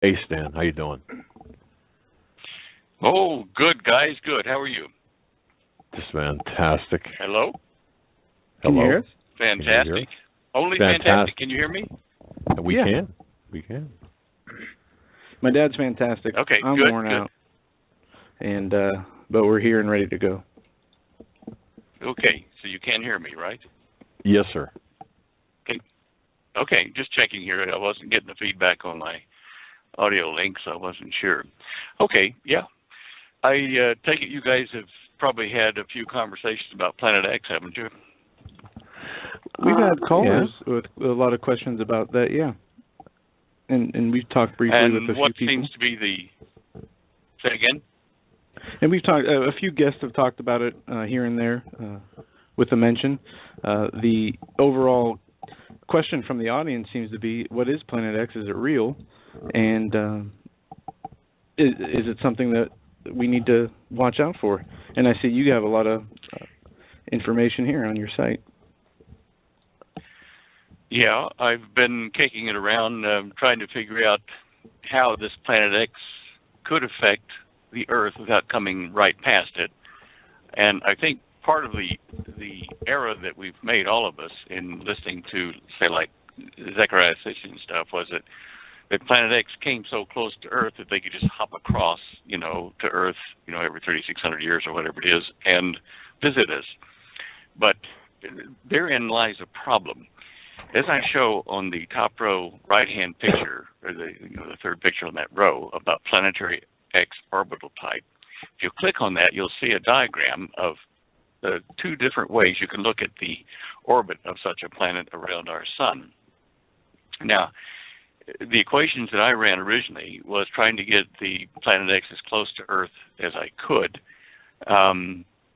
Hey Stan, how you doing? Oh, good, guys. Good. How are you? Just fantastic. Hello? Can you Hello? hear us? Can you hear us? Fantastic. Only fantastic. Fantastic. Can you hear me? We Yeah. can. We can. My dad's fantastic. Okay, I'm good, worn good. out, and but we're here and ready to go. Okay, so you can hear me, right? Yes, sir. Okay. Okay, just checking here. I wasn't getting the feedback on my audio link, so I wasn't sure. Okay, yeah. I take it you guys have probably had a few conversations about Planet X, haven't you? We've had callers Yeah. with a lot of questions about that, yeah. And we've talked briefly And with a few what people. seems to be the... Say again? And we've talked. A few guests have talked about it here and there, with a mention. The overall question from the audience seems to be, "What is Planet X? Is it real? And is it something that we need to watch out for?" And I see you have a lot of information here on your site. Yeah, I've been kicking it around, trying to figure out how this Planet X could affect the Earth without coming right past it. And I think part of the error that we've made, all of us, in listening to, say, like Zechariah Sitchin stuff, was that Planet X came so close to Earth that they could just hop across, to Earth, every 3,600 years or whatever it is, and visit us. But therein lies a problem. As I show on the top row right-hand picture, or the third picture on that row, about planetary X orbital type, if you click on that, you'll see a diagram of the two different ways you can look at the orbit of such a planet around our sun. Now, the equations that I ran originally was trying to get the Planet X as close to Earth as I could,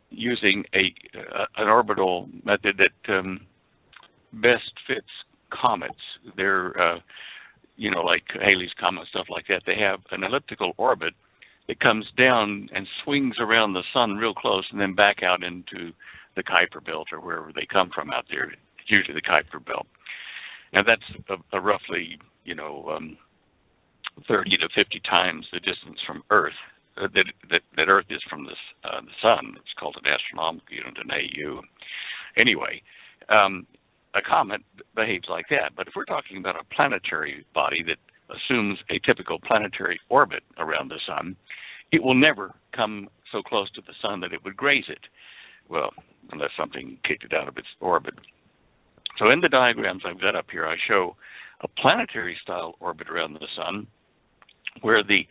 using an orbital method that best fits comets. They're, like Halley's Comet, stuff like that. They have an elliptical orbit that comes down and swings around the sun real close and then back out into the Kuiper Belt or wherever they come from out there, usually the Kuiper Belt. Now that's a roughly, 30 to 50 times the distance from Earth that Earth is from the sun. It's called an astronomical unit, an AU. Anyway, a comet behaves like that. But if we're talking about a planetary body that assumes a typical planetary orbit around the sun, it will never come so close to the sun that it would graze it. Well, unless something kicked it out of its orbit. So in the diagrams I've got up here, I show a planetary-style orbit around the sun where a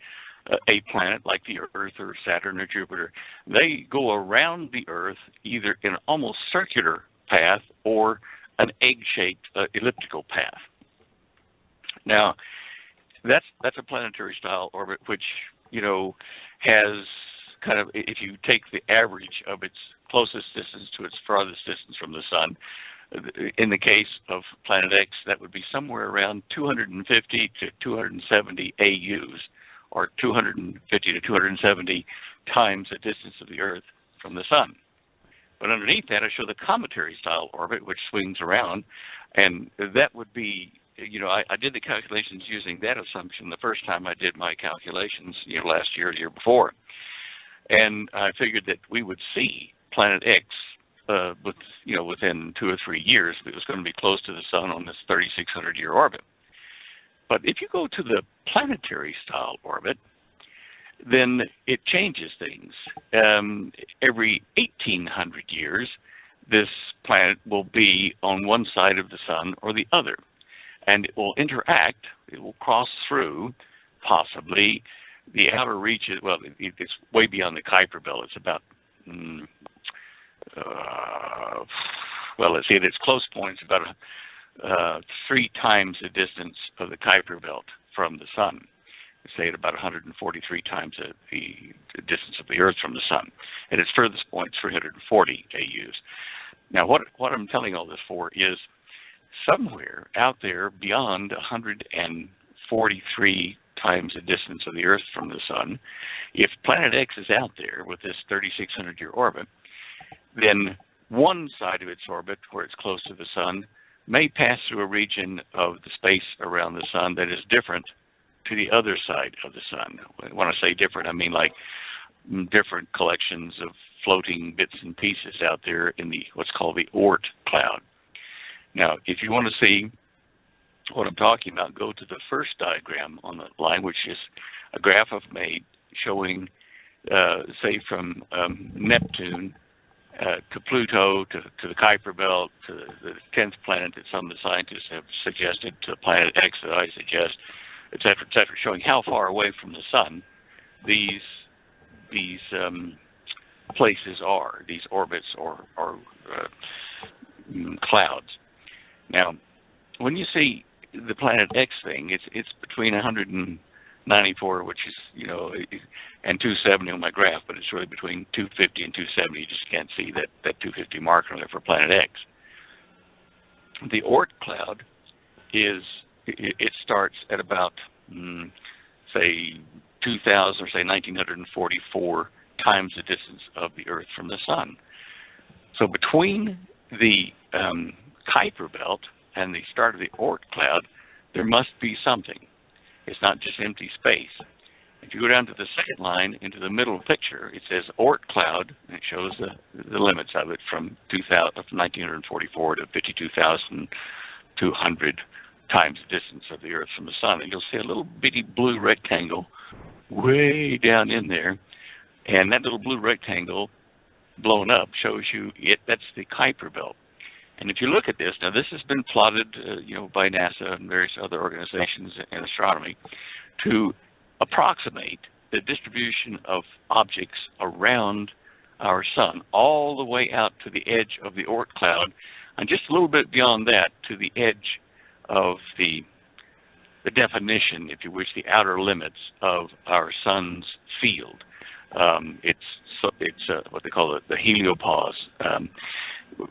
planet like the Earth or Saturn or Jupiter, they go around the Earth either in an almost circular path or an egg-shaped elliptical path. Now, that's a planetary-style orbit, which has kind of, if you take the average of its closest distance to its farthest distance from the sun, in the case of Planet X, that would be somewhere around 250 to 270 AUs, or 250 to 270 times the distance of the Earth from the sun. But underneath that, I show the cometary-style orbit, which swings around, and that would be, I did the calculations using that assumption the first time I did my calculations, last year or the year before. And I figured that we would see Planet X within 2 or 3 years. It was going to be close to the sun on this 3,600-year orbit. But if you go to the planetary-style orbit, then it changes things. Every 1,800 years, this planet will be on one side of the sun or the other, and it will interact. It will cross through, possibly, the outer reaches. Well, it's way beyond the Kuiper Belt. It's about, let's see, at its close point, it's about 3 times the distance of the Kuiper Belt from the sun. Say at about 143 times the distance of the Earth from the sun. At its furthest point, 340 AUs. Now, what I'm telling all this for is somewhere out there beyond 143 times the distance of the Earth from the sun, if Planet X is out there with this 3,600-year orbit, then one side of its orbit, where it's close to the sun, may pass through a region of the space around the sun that is different to the other side of the sun. When I say different, I mean like different collections of floating bits and pieces out there in the what's called the Oort cloud. Now, if you want to see what I'm talking about, go to the first diagram on the line, which is a graph I've made showing, say, from Neptune to Pluto, to the Kuiper Belt, to the 10th planet that some of the scientists have suggested, to planet X that I suggest, et cetera, showing how far away from the sun these places are, these orbits or clouds. Now, when you see the planet X thing, it's between 194, which is, and 270 on my graph, but it's really between 250 and 270. You just can't see that 250 marker there for planet X. The Oort cloud it starts at about, say, 2,000 or say 1,944 times the distance of the Earth from the sun. So between the Kuiper Belt and the start of the Oort cloud, there must be something. It's not just empty space. If you go down to the second line into the middle picture, it says Oort cloud, and it shows the limits of it from 1,944 to 52,200 times the distance of the Earth from the sun. And you'll see a little bitty blue rectangle way down in there, and that little blue rectangle blown up shows you that's the Kuiper Belt. And if you look at this, now this has been plotted, by NASA and various other organizations in astronomy to approximate the distribution of objects around our sun all the way out to the edge of the Oort cloud, and just a little bit beyond that to the edge of the definition, if you wish, the outer limits of our sun's field. It's what they call the heliopause,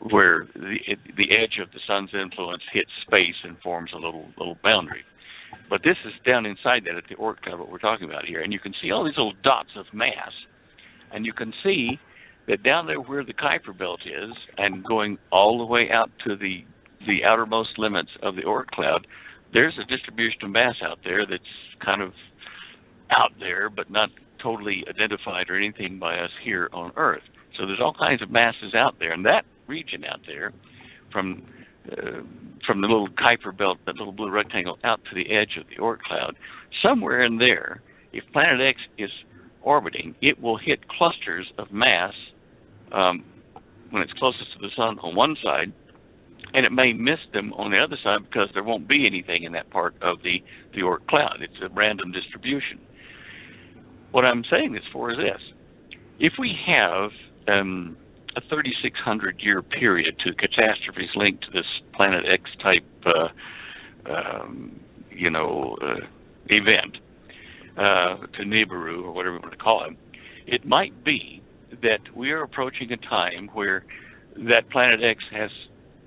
where the edge of the sun's influence hits space and forms a little boundary. But this is down inside that at the Oort cloud, what we're talking about here, and you can see all these little dots of mass, and you can see that down there where the Kuiper Belt is, and going all the way out to the outermost limits of the Oort cloud, there's a distribution of mass out there that's kind of out there, but not totally identified or anything by us here on Earth. So there's all kinds of masses out there, and that region out there, from the little Kuiper Belt, that little blue rectangle, out to the edge of the Oort cloud, somewhere in there, if Planet X is orbiting, it will hit clusters of mass when it's closest to the sun on one side, and it may miss them on the other side because there won't be anything in that part of the Oort cloud. It's a random distribution. What I'm saying this for is this. If we have a 3,600-year period to catastrophes linked to this Planet X type, event, to Nibiru or whatever you want to call it, it might be that we are approaching a time where that Planet X has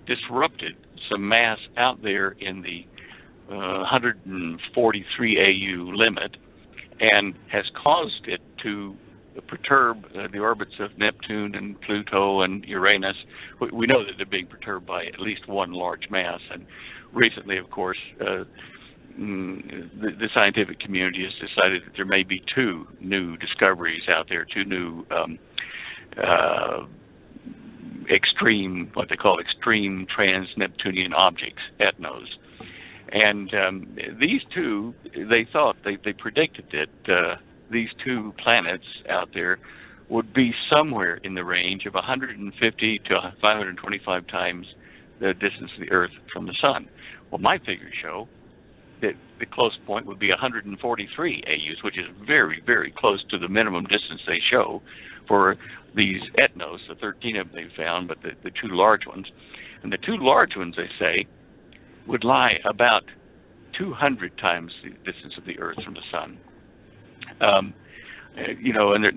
disrupted some mass out there in the 143 AU limit and has caused it to perturb the orbits of Neptune and Pluto and Uranus. We know that they're being perturbed by at least one large mass, and recently, of course, the scientific community has decided that there may be two new discoveries out there, two new what they call extreme trans-Neptunian objects, ETNOs. And these two, they predicted that these two planets out there would be somewhere in the range of 150 to 525 times the distance of the Earth from the sun. Well, my figures show that the close point would be 143 AUs, which is very, very close to the minimum distance they show for these ETNOs, the 13 of them they found, but the two large ones. And the two large ones, they say, would lie about 200 times the distance of the Earth from the sun. And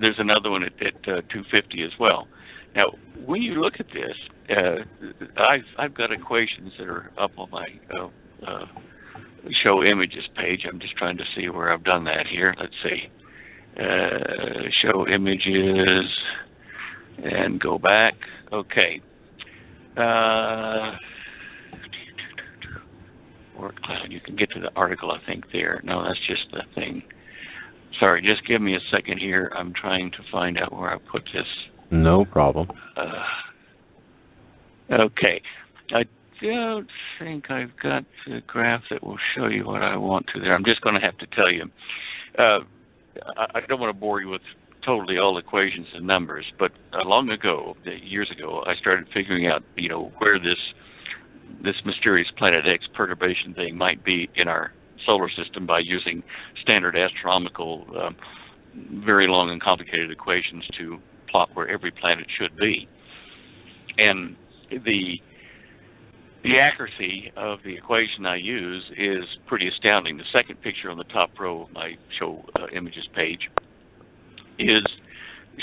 there's another one at 250 as well. Now, when you look at this, I've got equations that are up on my show images page. I'm just trying to see where I've done that here. Let's see. Show images and go back. Okay. Dwarf cloud. You can get to the article, I think, there. No, that's just the thing. Sorry, just give me a second here. I'm trying to find out where I put this. No problem. Okay. I don't think I've got the graph that will show you what I want to there. I'm just going to have to tell you. I don't want to bore you with totally all equations and numbers, but long ago, years ago, I started figuring out, where this mysterious Planet X perturbation thing might be in our solar system by using standard astronomical, very long and complicated equations to plot where every planet should be. And the accuracy of the equation I use is pretty astounding. The second picture on the top row of my show images page is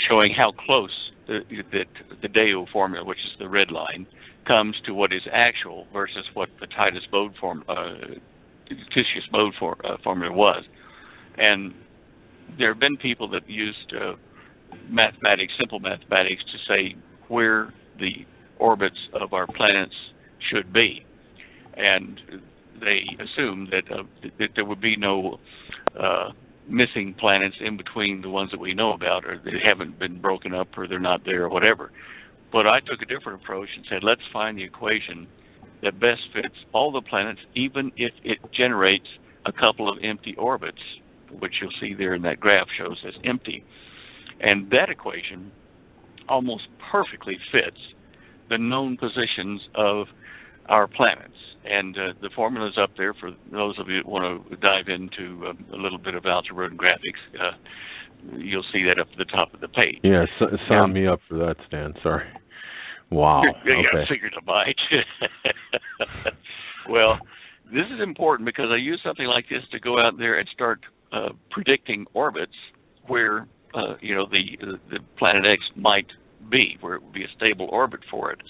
showing how close that the Deyo formula, which is the red line, comes to what is actual versus what the Titius-Bode formula was. And there have been people that used mathematics, simple mathematics, to say where the orbits of our planets should be, and they assume that there would be no missing planets in between the ones that we know about, or they haven't been broken up, or they're not there, or whatever. But I took a different approach and said, let's find the equation that best fits all the planets, even if it generates a couple of empty orbits, which you'll see there in that graph shows as empty. And that equation almost perfectly fits the known positions of our planets. And the formula's up there for those of you that want to dive into a little bit of algebra and graphics. You'll see that up at the top of the page. Yeah, sign me up for that, Stan. Sorry. Wow. Yeah, Okay. I figured I might. Well, this is important because I use something like this to go out there and start predicting orbits where the planet X might be, where it would be a stable orbit for it.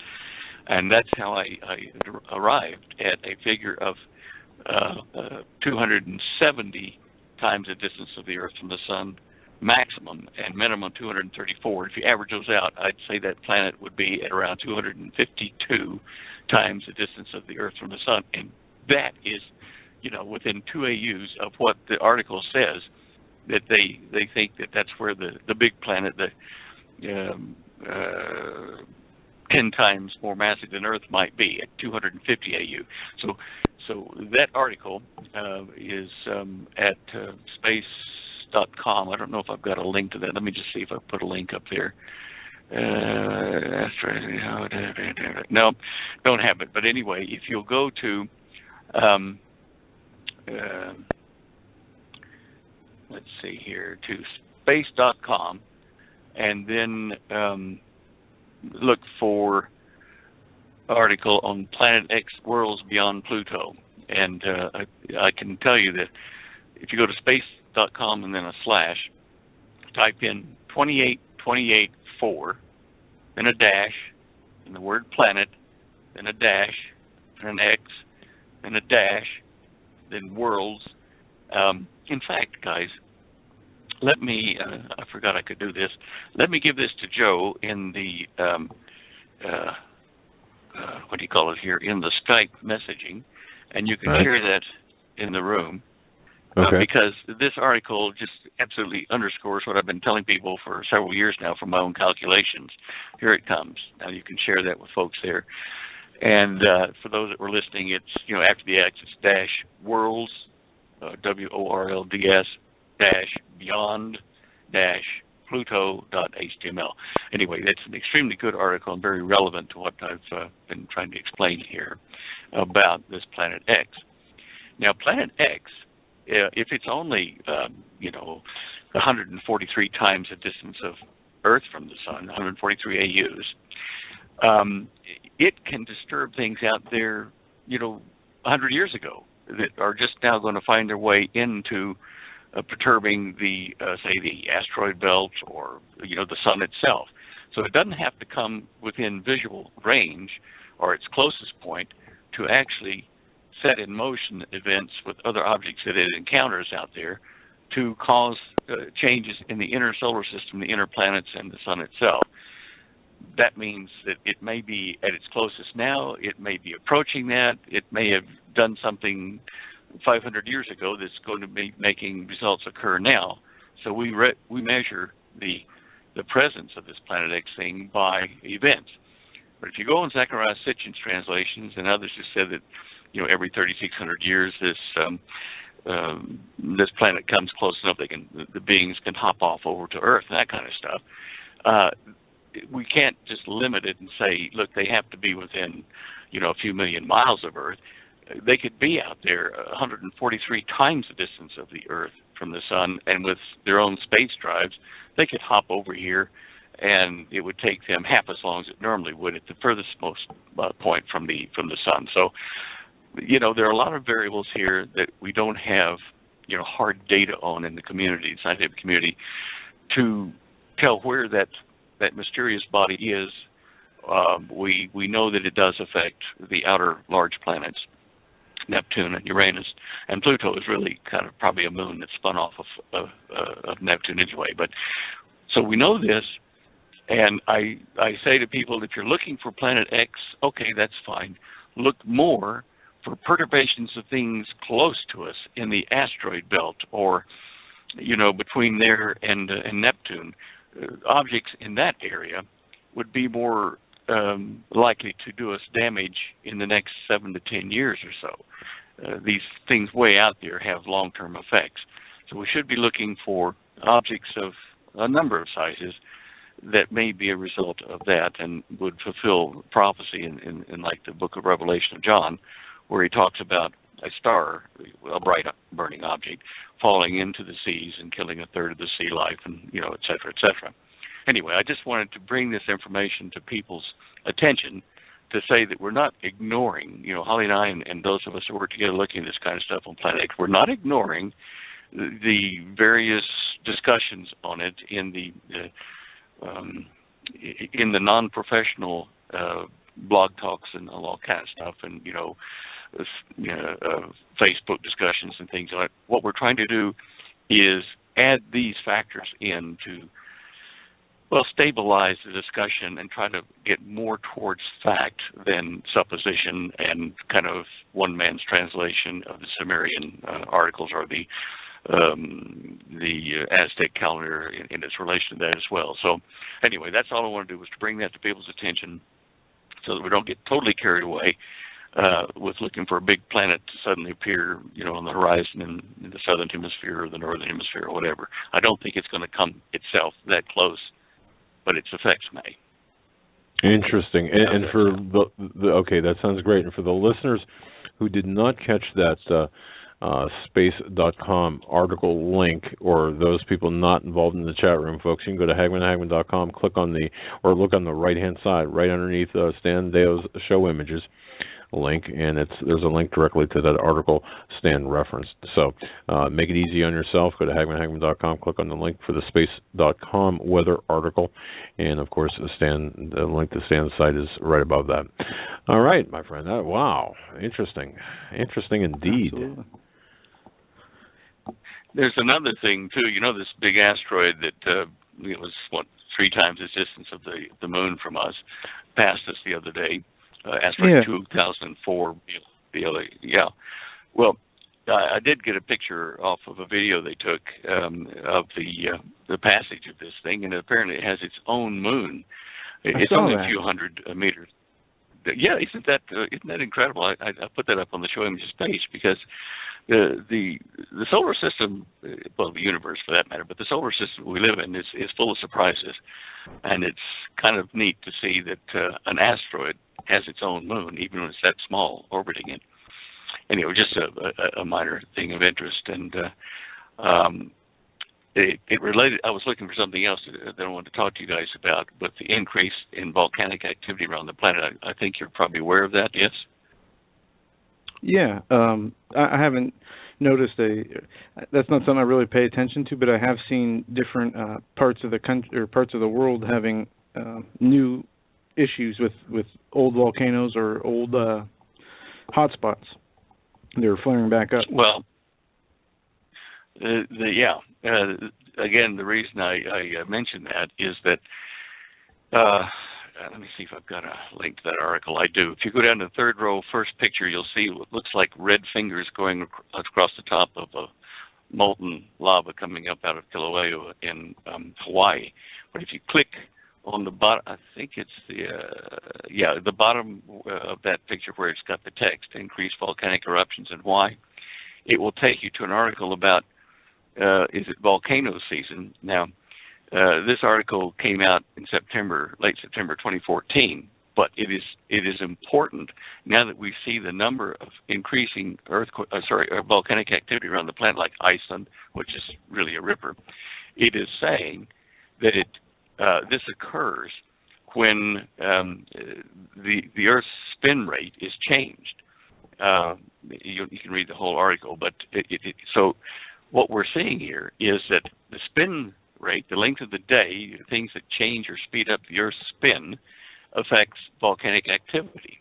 And that's how I arrived at a figure of 270 times the distance of the Earth from the Sun, maximum, and minimum 234. If you average those out, I'd say that planet would be at around 252 times the distance of the Earth from the Sun. And that is, within 2 AUs of what the article says, that they think that's where the big planet, the 10 times more massive than Earth might be at 250 AU. So that article is at space.com. I don't know if I've got a link to that. Let me just see if I put a link up there. No, don't have it. But anyway, if you'll go to let's see here, to space.com, and then look for article on Planet X worlds beyond Pluto. And I can tell you that if you go to space.com and then a slash, type in 28284, then a dash, and the word planet, then a dash, and an X, then a dash, then worlds. In fact, guys, let me, I forgot I could do this. Let me give this to Joe in the, what do you call it here, in the Skype messaging, and you can share that in the room. Okay. Because this article just absolutely underscores what I've been telling people for several years now from my own calculations. Here it comes. Now you can share that with folks there. And for those that were listening, it's, after the X, it's dash worlds, WORLDS, dash beyond, dash Pluto.html. Anyway, that's an extremely good article and very relevant to what I've been trying to explain here about this Planet X. Now, Planet X, if it's only, 143 times the distance of Earth from the Sun, 143 AUs, it can disturb things out there, 100 years ago that are just now going to find their way into perturbing the, say, the asteroid belt or, the Sun itself. So it doesn't have to come within visual range or its closest point to actually set in motion events with other objects that it encounters out there to cause changes in the inner solar system, the inner planets, and the Sun itself. that means that it may be at its closest now. It may be approaching that. It may have done something 500 years ago that's going to be making results occur now. So we measure the presence of this Planet X thing by events. But if you go on Zechariah Sitchin's translations, and others have said that, every 3,600 years this planet comes close enough the beings can hop off over to Earth and that kind of stuff. We can't just limit it and say, look, they have to be within, a few million miles of Earth. They could be out there 143 times the distance of the Earth from the sun, and with their own space drives, they could hop over here, and it would take them half as long as it normally would at the furthest most point from the sun. So, there are a lot of variables here that we don't have, hard data on in the community, the scientific community, to tell where that mysterious body is. We know that it does affect the outer large planets, Neptune and Uranus, and Pluto is really kind of probably a moon that's spun off of Neptune anyway. But so we know this, and I say to people, if you're looking for Planet X, okay, that's fine. Look more for perturbations of things close to us in the asteroid belt, or between there and Neptune. Objects in that area would be more likely to do us damage in the next 7 to 10 years or so. These things way out there have long-term effects. So we should be looking for objects of a number of sizes that may be a result of that and would fulfill prophecy in like the book of Revelation of John, where he talks about a star, a bright burning object, falling into the seas and killing a third of the sea life, and et cetera, et cetera. Anyway, I just wanted to bring this information to people's attention to say that we're not ignoring, Holly and I and those of us who work together looking at this kind of stuff on Planet X, we're not ignoring the various discussions on it in the non-professional blog talks and all kind of stuff, and Facebook discussions and things like that. What we're trying to do is add these factors in to stabilize the discussion and try to get more towards fact than supposition and kind of one man's translation of the Sumerian articles or the Aztec calendar in its relation to that as well. So anyway, that's all I want to do was to bring that to people's attention so that we don't get totally carried away with looking for a big planet to suddenly appear, on the horizon in the southern hemisphere or the northern hemisphere or whatever. I don't think it's going to come itself that close, but its effects may. Interesting. And for okay, that sounds great. And for the listeners who did not catch that space.com article link, or those people not involved in the chat room, folks, you can go to hagmann.com, click on look on the right-hand side, right underneath Stan Deyo's show images link, and there's a link directly to that article Stan referenced. So make it easy on yourself. Go to hagmann.com, click on the link for the space.com weather article, and of course the link to Stan's site is right above that. All right, my friend. Wow, interesting indeed. Absolutely. There's another thing too. This big asteroid that it was 3 times the distance of the moon from us, passed us the other day. Asteroid 2004. Yeah. Well, I did get a picture off of a video they took of the passage of this thing, and apparently it has its own moon. It's only a few hundred meters. Yeah, isn't that incredible? I put that up on the show images page because the solar system, well, the universe for that matter, but the solar system we live in is full of surprises, and it's kind of neat to see that an asteroid has its own moon, even when it's that small, orbiting it. Anyway, just a minor thing of interest, and it related. I was looking for something else that I wanted to talk to you guys about, but the increase in volcanic activity around the planet. I think you're probably aware of that. Yes. Yeah, I haven't noticed that's not something I really pay attention to, but I have seen different parts of the country or parts of the world having new issues with old volcanoes or old hotspots. They're flaring back up. Well, again, the reason I mention that is that let me see if I've got a link to that article. I do. If you go down to the third row, first picture, you'll see what looks like red fingers going across the top of a molten lava coming up out of Kilauea in Hawaii. But if you click on the bottom, I think it's the bottom of that picture where it's got the text, increased volcanic eruptions and why, it will take you to an article about, is it volcano season? Now, this article came out in late September 2014, but it is important now that we see the number of increasing volcanic activity around the planet, like Iceland, which is really a ripper. It is saying that this occurs when the Earth's spin rate is changed. You can read the whole article, but so what we're seeing here is that the spin rate, the length of the day, things that change or speed up the Earth's spin, affects volcanic activity.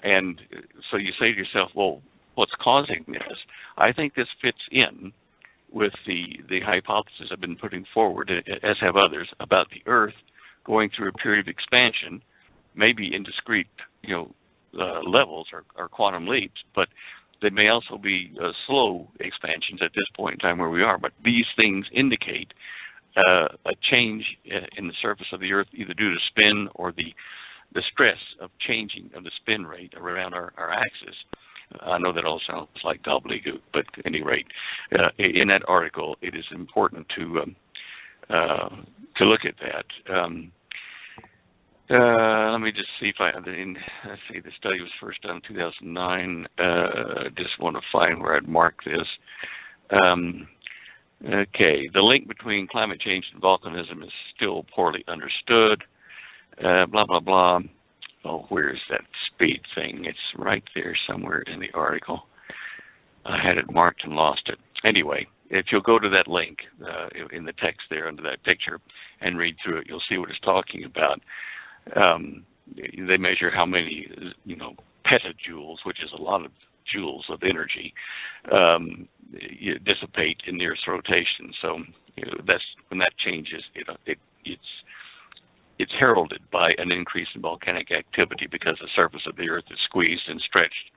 And so you say to yourself, well, what's causing this? I think this fits in with the hypothesis I've been putting forward, as have others, about the Earth going through a period of expansion, maybe in discrete levels or quantum leaps, but they may also be slow expansions at this point in time where we are. But these things indicate a change in the surface of the Earth, either due to spin or the stress of changing of the spin rate around our axis. I know that all sounds like gobbledygook, but at any rate, in that article, it is important to look at that. Let me just see if let's see, the study was first done in 2009. Just want to find where I'd mark this. Okay, the link between climate change and volcanism is still poorly understood. Blah, blah, blah. Oh, where's that speed thing? It's right there somewhere in the article. I had it marked and lost it. Anyway, if you'll go to that link in the text there under that picture and read through it, you'll see what it's talking about. They measure how many, petajoules, which is a lot of joules of energy, dissipate in the Earth's rotation. So that's when that changes. It's heralded by an increase in volcanic activity because the surface of the Earth is squeezed and stretched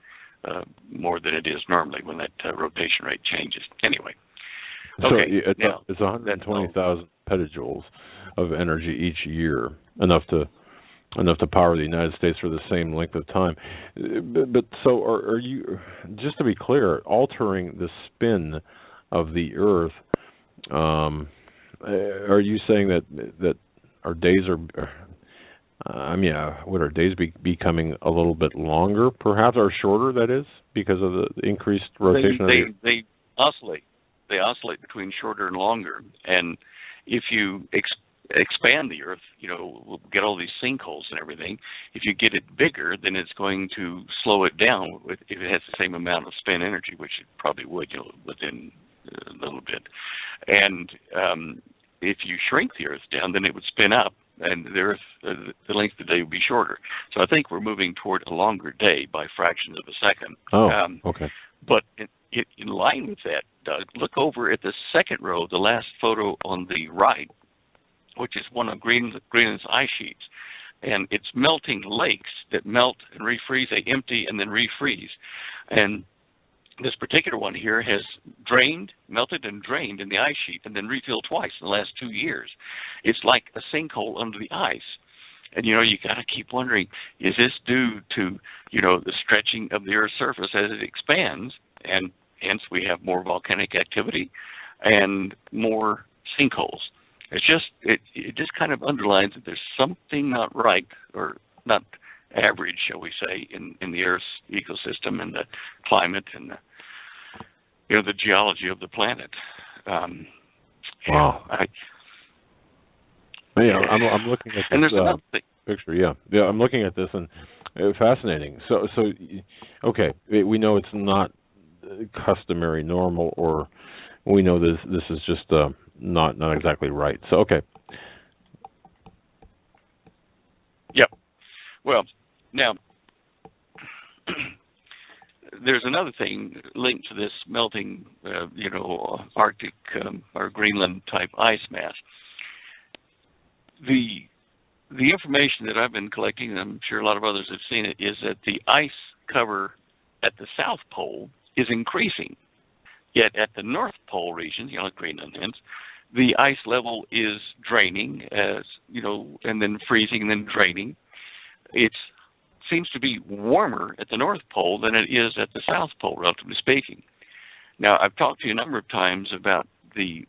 more than it is normally when that rotation rate changes. Anyway, okay. So it's 120,000 petajoules of energy each year, enough to power the United States for the same length of time. But so are you, just to be clear, altering the spin of the Earth? Are you saying that our days would our days be becoming a little bit longer, perhaps, or shorter? That is because of the increased rotation. They oscillate. They oscillate between shorter and longer. And if you expand the Earth, we'll get all these sinkholes and everything. If you get it bigger, then it's going to slow it down if it has the same amount of spin energy, which it probably would, within a little bit. And if you shrink the Earth down, then it would spin up, and the Earth, the length of the day would be shorter. So I think we're moving toward a longer day by fractions of a second. Oh, okay. But in line with that, Doug, look over at the second row, the last photo on the right, which is one of Greenland's ice sheets. And it's melting lakes that melt and refreeze. They empty and then refreeze. And this particular one here has melted and drained in the ice sheet and then refilled twice in the last 2 years. It's like a sinkhole under the ice. And, you got to keep wondering, is this due to, the stretching of the Earth's surface as it expands, and hence we have more volcanic activity and more sinkholes? It just kind of underlines that there's something not right, or not average, shall we say, in the Earth's ecosystem and the climate and the geology of the planet. Wow. I'm looking at this picture. Yeah, I'm looking at this, and fascinating. So okay, we know it's not customary, normal, or we know this is just not exactly right. So okay. Yep. Well, now there's another thing linked to this melting, Arctic or Greenland type ice mass. The the information that I've been collecting, and I'm sure a lot of others have seen it, is that the ice cover at the South Pole is increasing. Yet at the North Pole region, like Greenland ends, the ice level is draining, as and then freezing and then draining. It seems to be warmer at the North Pole than it is at the South Pole, relatively speaking. Now, I've talked to you a number of times about the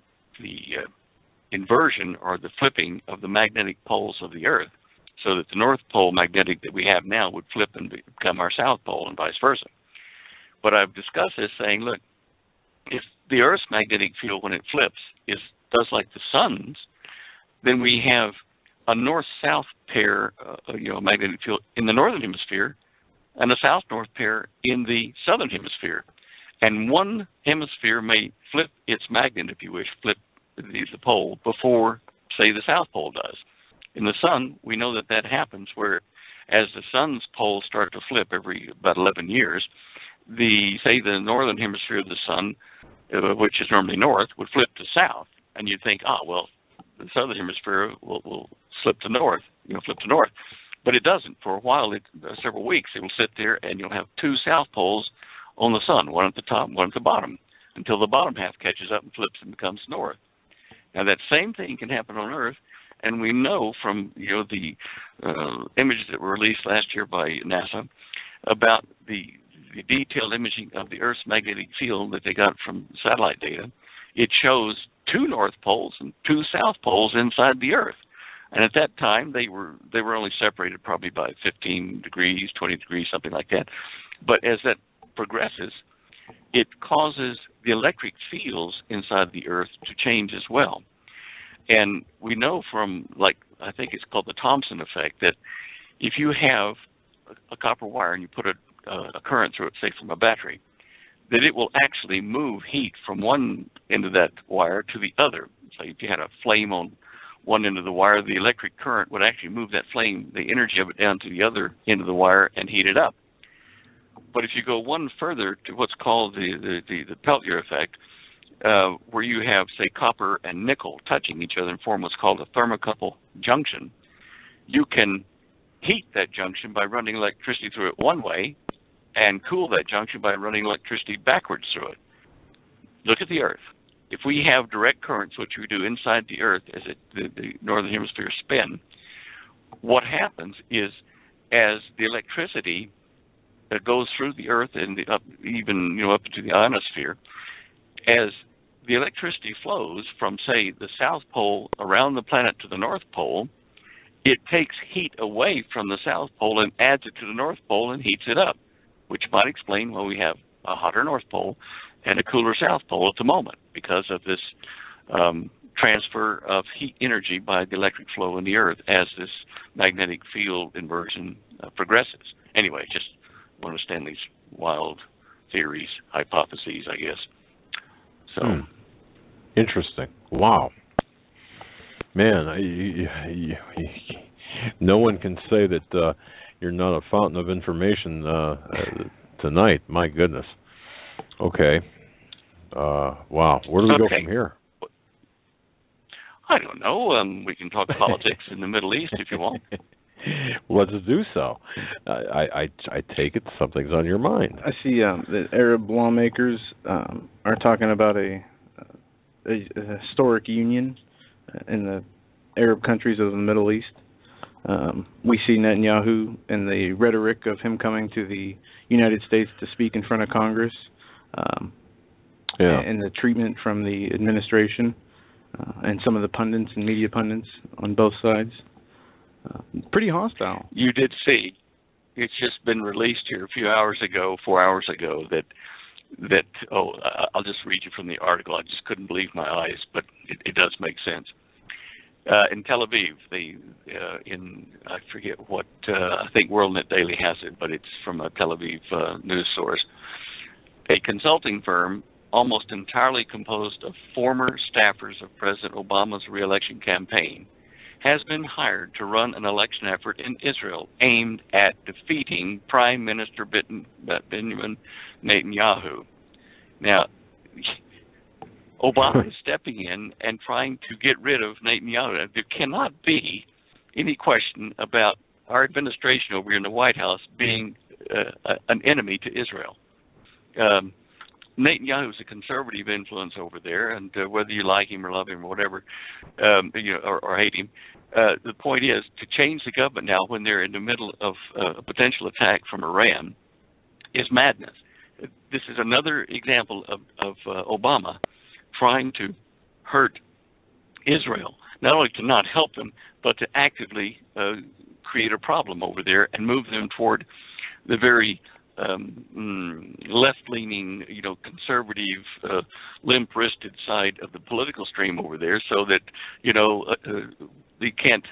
inversion or the flipping of the magnetic poles of the Earth, so that the North Pole magnetic that we have now would flip and become our South Pole and vice versa. But I've discussed this saying, look, if the Earth's magnetic field, when it flips, does like the sun's, then we have a north-south pair, magnetic field in the northern hemisphere, and a south-north pair in the southern hemisphere. And one hemisphere may flip its magnet, if you wish, flip the pole before, say, the South Pole does. In the sun, we know that happens where, as the sun's poles start to flip every about 11 years, the northern hemisphere of the sun, which is normally north, would flip to south, and you'd think, the southern hemisphere will flip to north, but it doesn't. For a while, several weeks, it will sit there, and you'll have two south poles on the sun, one at the top, one at the bottom, until the bottom half catches up and flips and becomes north. Now, that same thing can happen on Earth, and we know from the images that were released last year by NASA about the detailed imaging of the Earth's magnetic field that they got from satellite data. It shows two north poles and two south poles inside the Earth. And at that time, they were only separated probably by 15 degrees, 20 degrees, something like that. But as that progresses, it causes the electric fields inside the Earth to change as well. And we know from, I think it's called the Thomson effect, that if you have a copper wire and you put a current through it, say from a battery, that it will actually move heat from one end of that wire to the other. So if you had a flame on one end of the wire, the electric current would actually move that flame, the energy of it, down to the other end of the wire and heat it up. But if you go one further to what's called the Peltier effect, where you have, say, copper and nickel touching each other and form what's called a thermocouple junction, you can heat that junction by running electricity through it one way and cool that junction by running electricity backwards through it. Look at the Earth. If we have direct currents, which we do inside the Earth as the northern hemisphere spin, what happens is as the electricity that goes through the Earth and up into the ionosphere, as the electricity flows from, say, the South Pole around the planet to the North Pole, it takes heat away from the South Pole and adds it to the North Pole and heats it up, which might explain why we have a hotter North Pole and a cooler South Pole at the moment, because of this transfer of heat energy by the electric flow in the Earth as this magnetic field inversion progresses. Anyway, just want to understand these wild theories, hypotheses, I guess. So, interesting. Wow, man, no one can say that you're not a fountain of information tonight. My goodness. Okay. Wow. Where do we go from here? I don't know. We can talk politics in the Middle East if you want. Let's do so. I take it something's on your mind. I see the Arab lawmakers are talking about a historic union in the Arab countries of the Middle East. We see Netanyahu and the rhetoric of him coming to the United States to speak in front of Congress, and the treatment from the administration and some of the pundits and media pundits on both sides. Pretty hostile. You did see. It's just been released here 4 hours ago, that I'll just read you from the article. I just couldn't believe my eyes, but it does make sense. In Tel Aviv, I forget what, I think WorldNet Daily has it, but it's from a Tel Aviv news source. A consulting firm almost entirely composed of former staffers of President Obama's re-election campaign has been hired to run an election effort in Israel aimed at defeating Prime Minister Benjamin Netanyahu. Now, Obama is stepping in and trying to get rid of Netanyahu. There cannot be any question about our administration over here in the White House being an enemy to Israel. Netanyahu is a conservative influence over there, and whether you like him or love him or whatever, or hate him, the point is to change the government now when they're in the middle of a potential attack from Iran is madness. This is another example of Obama trying to hurt Israel, not only to not help them, but to actively create a problem over there and move them toward the very left-leaning, conservative, limp-wristed side of the political stream over there, so that they can't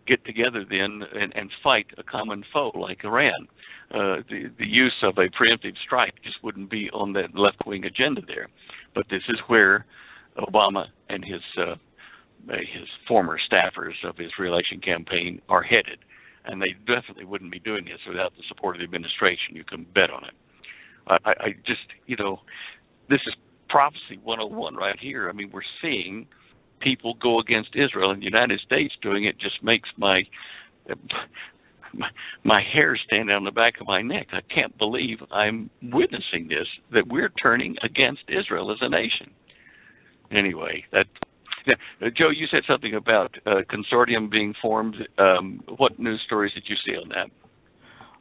get together then and fight a common foe like Iran. The use of a preemptive strike just wouldn't be on that left-wing agenda there. But this is where Obama and his former staffers of his re-election campaign are headed. And they definitely wouldn't be doing this without the support of the administration. You can bet on it. I just, this is prophecy 101 right here. I mean, we're seeing people go against Israel, and the United States doing it just makes my hair stand on the back of my neck. I can't believe I'm witnessing this, that we're turning against Israel as a nation. Anyway, Joe, you said something about a consortium being formed. What news stories did you see on that?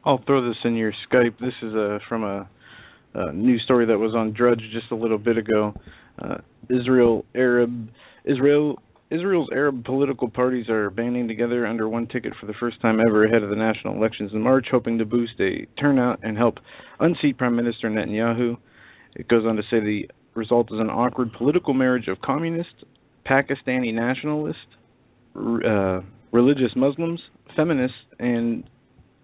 I'll throw this in your Skype. This is from a news story that was on Drudge just a little bit ago. Israel's Arab political parties are banding together under one ticket for the first time ever ahead of the national elections in March, hoping to boost a turnout and help unseat Prime Minister Netanyahu. It goes on to say the result is an awkward political marriage of communist, Pakistani nationalist, religious Muslims, feminists, and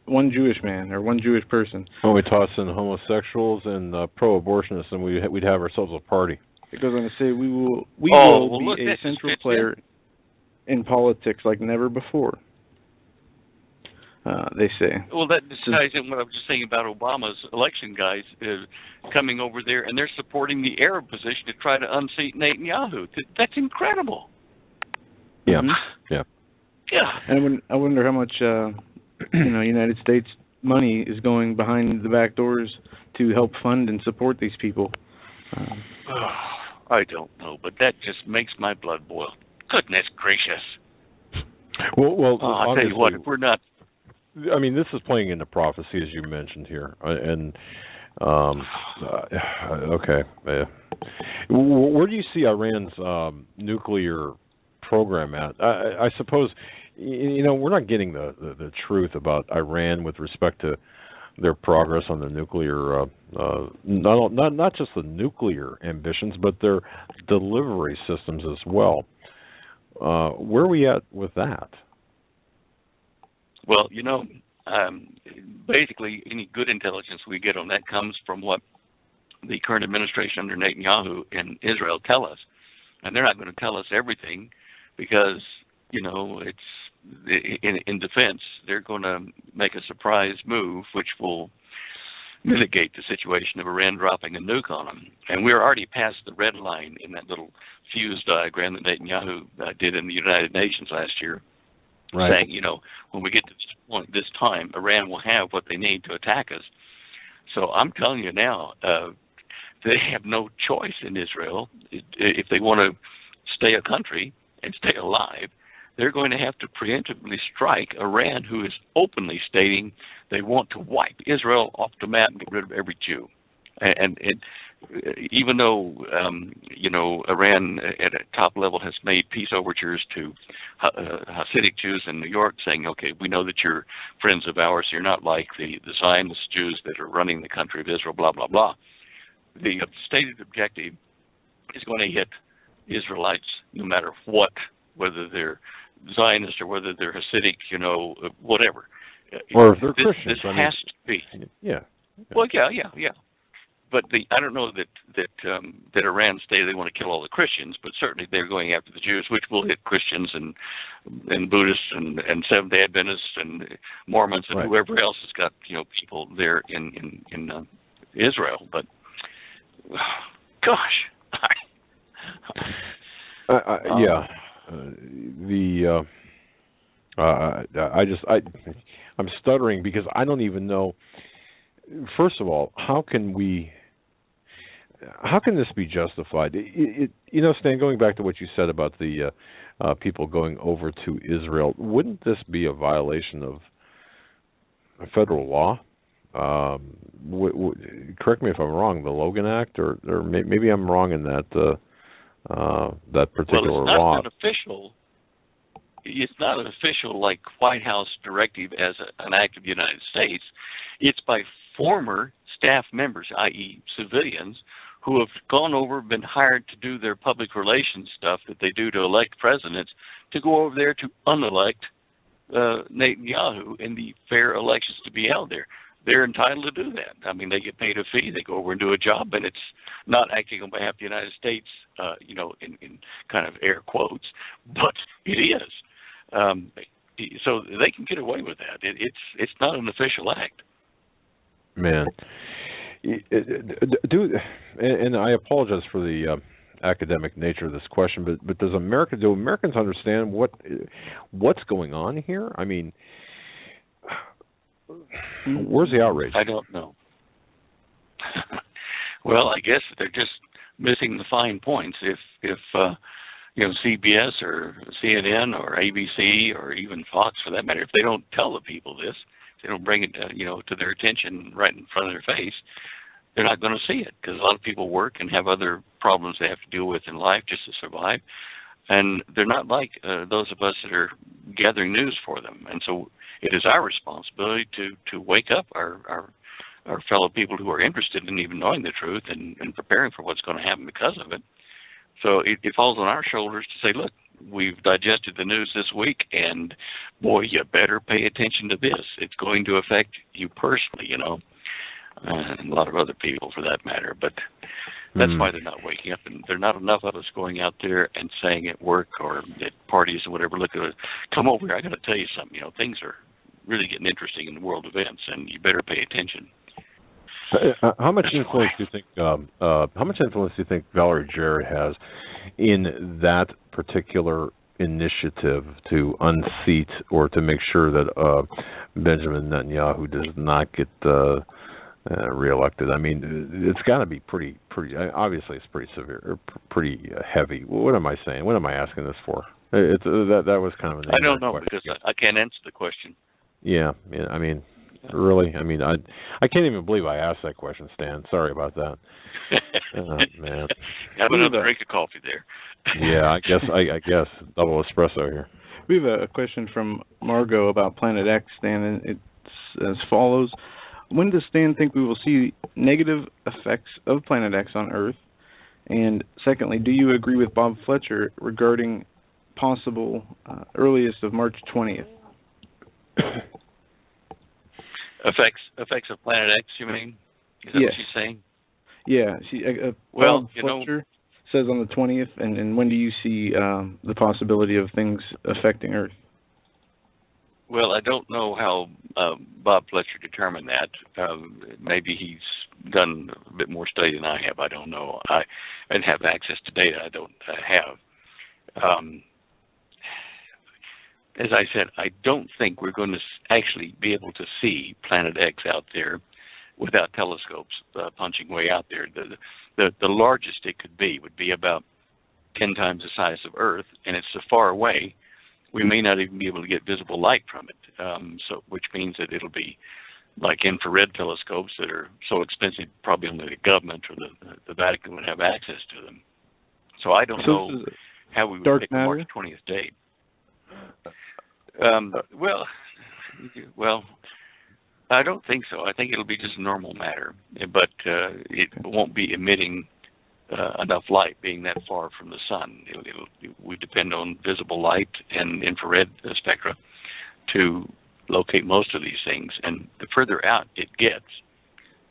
one Jewish man or one Jewish person. When we toss in homosexuals and pro-abortionists, and we'd have ourselves a party. It goes on to say we will be a central player in politics like never before. They say. Well, that ties in what I was just saying about Obama's election guys coming over there, and they're supporting the Arab position to try to unseat Netanyahu. That's incredible. Yeah, yeah. And I wonder how much United States money is going behind the back doors to help fund and support these people. I don't know, but that just makes my blood boil. Goodness gracious. Well, I'll tell you what, if we're not. I mean, this is playing into prophecy, as you mentioned here, and okay. Where do you see Iran's nuclear program at? I suppose, we're not getting the truth about Iran with respect to their progress on the nuclear, not just the nuclear ambitions, but their delivery systems as well. Where are we at with that? Well, basically any good intelligence we get on that comes from what the current administration under Netanyahu in Israel tell us. And they're not going to tell us everything because, it's in defense, they're going to make a surprise move which will mitigate the situation of Iran dropping a nuke on them. And we're already past the red line in that little fuse diagram that Netanyahu did in the United Nations last year. Right. Saying, when we get to this point, this time, Iran will have what they need to attack us. So I'm telling you now, they have no choice in Israel. If they want to stay a country and stay alive, they're going to have to preemptively strike Iran, who is openly stating they want to wipe Israel off the map and get rid of every Jew. And even though, Iran at a top level has made peace overtures to Hasidic Jews in New York saying, okay, we know that you're friends of ours, you're not like the Zionist Jews that are running the country of Israel, blah, blah, blah. The stated objective is going to hit Israelites no matter what, whether they're Zionist or whether they're Hasidic, whatever. Or if they're Christians. This has to be. Yeah. Well, yeah. But I don't know that Iran say they want to kill all the Christians, but certainly they're going after the Jews, which will hit Christians and Buddhists and Seventh-day Adventists and Mormons and whoever else has got people there in Israel. But gosh, I'm stuttering because I don't even know. First of all, how can this be justified? Stan, going back to what you said about the people going over to Israel, wouldn't this be a violation of federal law? Correct me if I'm wrong. The Logan Act, or maybe I'm wrong in that that particular law. Well, it's not an official like White House directive as an act of the United States. It's by former staff members, i.e. civilians, who have gone over, been hired to do their public relations stuff that they do to elect presidents, to go over there to unelect Netanyahu in the fair elections to be held there. They're entitled to do that. I mean, they get paid a fee, they go over and do a job, and it's not acting on behalf of the United States, in kind of air quotes, but it is. So they can get away with that. It's not an official act. Man, and I apologize for the academic nature of this question, but do Americans understand what's going on here? I mean, where's the outrage? I don't know. Well, I guess they're just missing the fine points. If CBS or CNN or ABC or even Fox, for that matter, if they don't tell the people this, if they don't bring it to their attention right in front of their face, they're not going to see it, because a lot of people work and have other problems they have to deal with in life just to survive, and they're not like those of us that are gathering news for them. And so it is our responsibility to wake up our fellow people who are interested in even knowing the truth and preparing for what's going to happen because of it. So it falls on our shoulders to say, look, we've digested the news this week, and boy, you better pay attention to this. It's going to affect you personally, and a lot of other people for that matter. But that's why they're not waking up, and there are not enough of us going out there and saying at work or at parties or whatever, look, come over here, I got to tell you something. Things are really getting interesting in the world events, and you better pay attention. How much influence do you think Valerie Jarrett has in that particular initiative to unseat or to make sure that Benjamin Netanyahu does not get reelected? I mean, it's got to be pretty. Obviously, it's pretty severe, pretty heavy. What am I saying? What am I asking this for? That was kind of an. I don't know, because I can't answer the question. Yeah. I mean. Really? I mean, I can't even believe I asked that question, Stan. Sorry about that. Man. Have another drink of coffee there. Yeah, I guess double espresso here. We have a question from Margot about Planet X, Stan, and it's as follows: when does Stan think we will see negative effects of Planet X on Earth? And secondly, do you agree with Bob Fletcher regarding possible earliest of March 20th? Effects of Planet X, you mean? Is that what she's saying? Yeah. Bob Fletcher says on the 20th, and when do you see the possibility of things affecting Earth? Well, I don't know how Bob Fletcher determined that. Maybe he's done a bit more study than I have. I don't know. I didn't have access to data I don't have. As I said, I don't think we're going to actually be able to see Planet X out there without telescopes punching way out there. The largest it could be would be about 10 times the size of Earth, and it's so far away, we may not even be able to get visible light from it, which means that it'll be like infrared telescopes that are so expensive probably only the government or the Vatican would have access to them. So I don't know how we would pick a March 20th date. Well, I don't think so. I think it'll be just normal matter, but it won't be emitting enough light, being that far from the sun. We depend on visible light and infrared spectra to locate most of these things, and the further out it gets,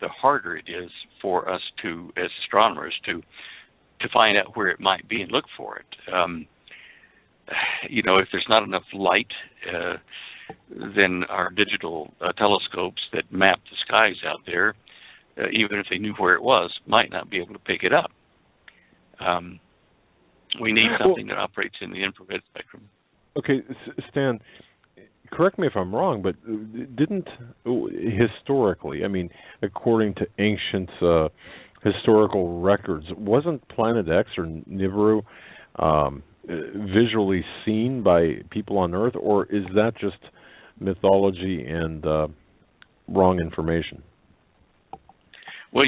the harder it is for us to, as astronomers, to find out where it might be and look for it. If there's not enough light, then our digital telescopes that map the skies out there, even if they knew where it was, might not be able to pick it up. We need something that operates in the infrared spectrum. Okay, Stan, correct me if I'm wrong, but didn't historically, I mean, according to ancient historical records, wasn't Planet X or Nibiru visually seen by people on Earth, or is that just mythology and wrong information? Well,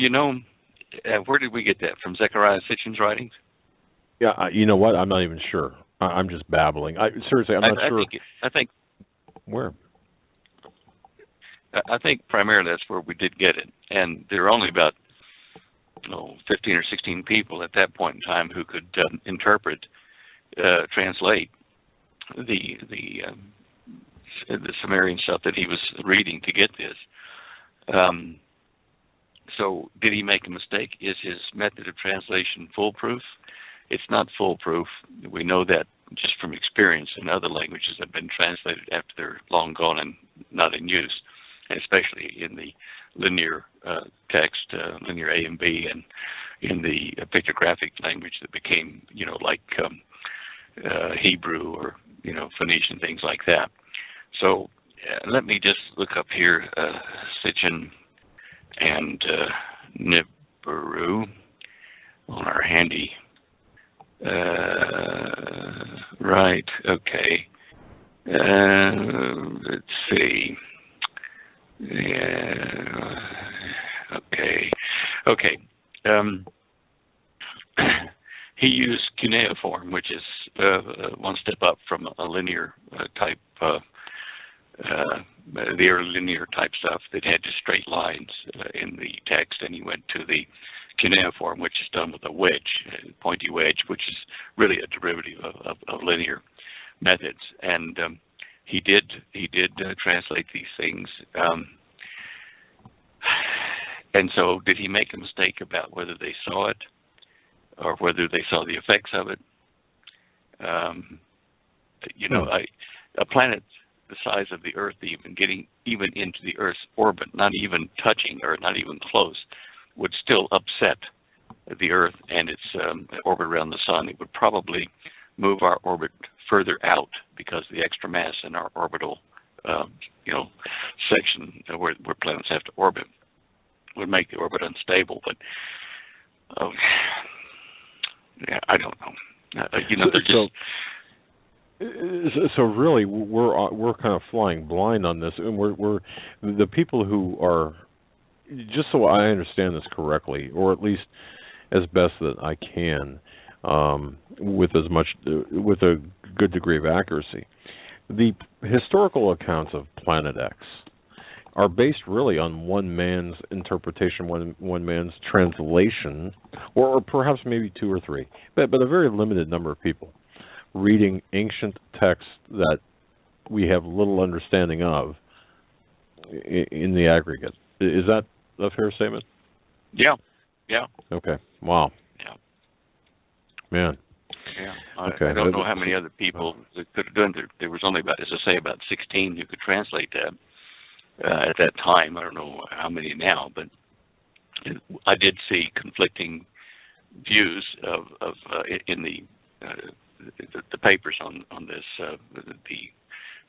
where did we get that from? Zechariah Sitchin's writings? Yeah, you know what? I'm not even sure. I'm just babbling. Seriously, I'm not sure. I think where. I think primarily that's where we did get it, and there are only about 15 or 16 people at that point in time who could interpret, translate the Sumerian stuff that he was reading to get this. So did he make a mistake? Is his method of translation foolproof? It's not foolproof. We know that just from experience in other languages that have been translated after they're long gone and not in use, and especially in the linear text, linear A and B, and in the pictographic language that became, like Hebrew or, Phoenician, things like that. So let me just look up here, Sitchin and Nibiru on our handy. Right, okay. Let's see. Okay. He used cuneiform, which is one step up from a linear type, the early linear type stuff that had just straight lines in the text, and he went to the cuneiform, which is done with a wedge, a pointy wedge, which is really a derivative of linear methods. And he did translate these things. And so did he make a mistake about whether they saw it or whether they saw the effects of it? A planet the size of the Earth, getting even into the Earth's orbit, not even touching or not even close, would still upset the Earth and its orbit around the Sun. It would probably move our orbit further out because the extra mass in our orbital, section where planets have to orbit would make the orbit unstable. But I don't know. They're just. So really, we're kind of flying blind on this, and we're the people who are. Just so I understand this correctly, or at least as best that I can, with a good degree of accuracy, the historical accounts of Planet X are based really on one man's interpretation, one man's translation, or perhaps maybe two or three, but a very limited number of people reading ancient texts that we have little understanding of in the aggregate. Is that a fair statement? Yeah. Okay. Wow. Yeah. Man. Yeah. Okay. I don't know how many other people could have done it. There was only about 16 who could translate that at that time. I don't know how many now, but I did see conflicting views of in the papers on this the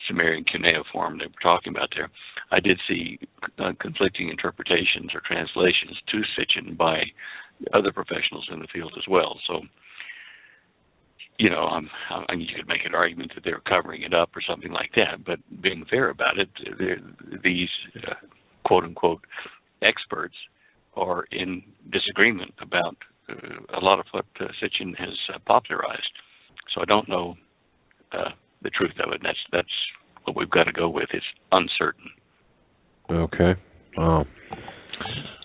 Sumerian cuneiform they were talking about there. I did see conflicting interpretations or translations to Sitchin by other professionals in the field as well. So, you could make an argument that they're covering it up or something like that. But being fair about it, these quote-unquote experts are in disagreement about a lot of what Sitchin has popularized. So I don't know the truth of it. That's what we've got to go with. It's uncertain. Okay. Wow.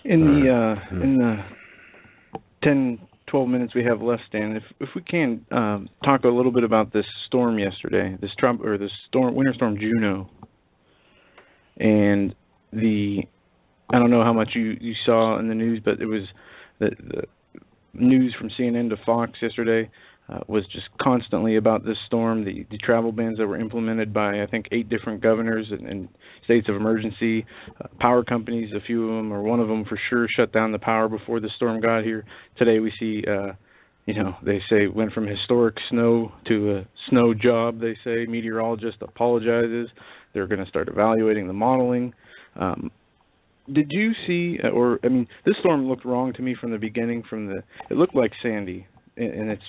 In the 10, 12 minutes we have left, Stan, if we can talk a little bit about this storm yesterday, this winter storm Juno, and I don't know how much you saw in the news, but it was the news from CNN to Fox yesterday was just constantly about this storm, the travel bans that were implemented by, I think, 8 different governors and states of emergency, power companies, a few of them, or one of them for sure, shut down the power before the storm got here. Today we see They say went from historic snow to a snow job. They say meteorologist apologizes. They're going to start evaluating the modeling. Did you see, this storm looked wrong to me from the beginning. It looked like Sandy in its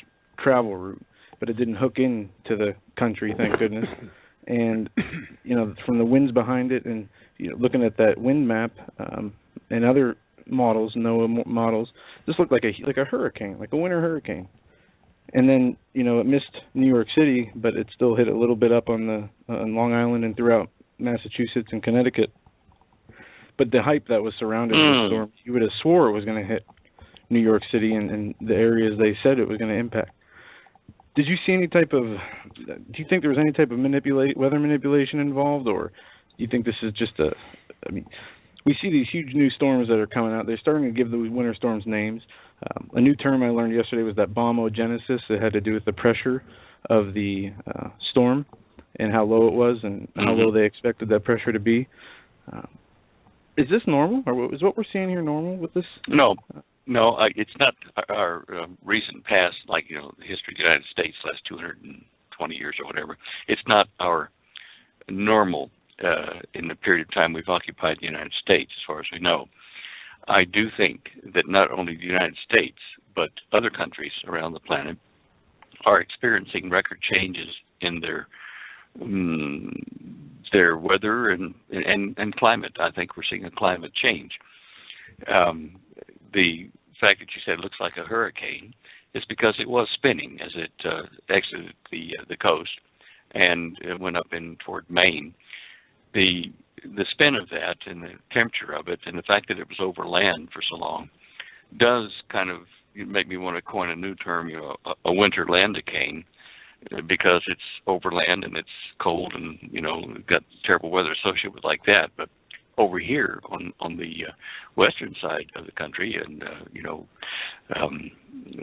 travel route, but it didn't hook in to the country, thank goodness. And from the winds behind it, and looking at that wind map and other models, NOAA models, this looked like a hurricane, like a winter hurricane. And then it missed New York City, but it still hit a little bit up on Long Island and throughout Massachusetts and Connecticut. But the hype that was surrounding the storm, you would have swore it was going to hit New York City and the areas they said it was going to impact. Did you see do you think there was any type of weather manipulation involved, or do you think this is just we see these huge new storms that are coming out. They're starting to give the winter storms names. A new term I learned yesterday was that bombogenesis. It had to do with the pressure of the storm and how low it was and how low they expected that pressure to be. Is this normal, or is what we're seeing here normal with this? No, it's not our recent past, like the history of the United States, last 220 years or whatever. It's not our normal in the period of time we've occupied the United States, as far as we know. I do think that not only the United States, but other countries around the planet are experiencing record changes in their weather and climate. I think we're seeing a climate change. The fact that you said it looks like a hurricane is because it was spinning as it exited the coast and it went up in toward Maine. The spin of that and the temperature of it and the fact that it was over land for so long does kind of make me want to coin a new term, a winter landicane, because it's over land and it's cold and got terrible weather associated with like that. But over here on the western side of the country and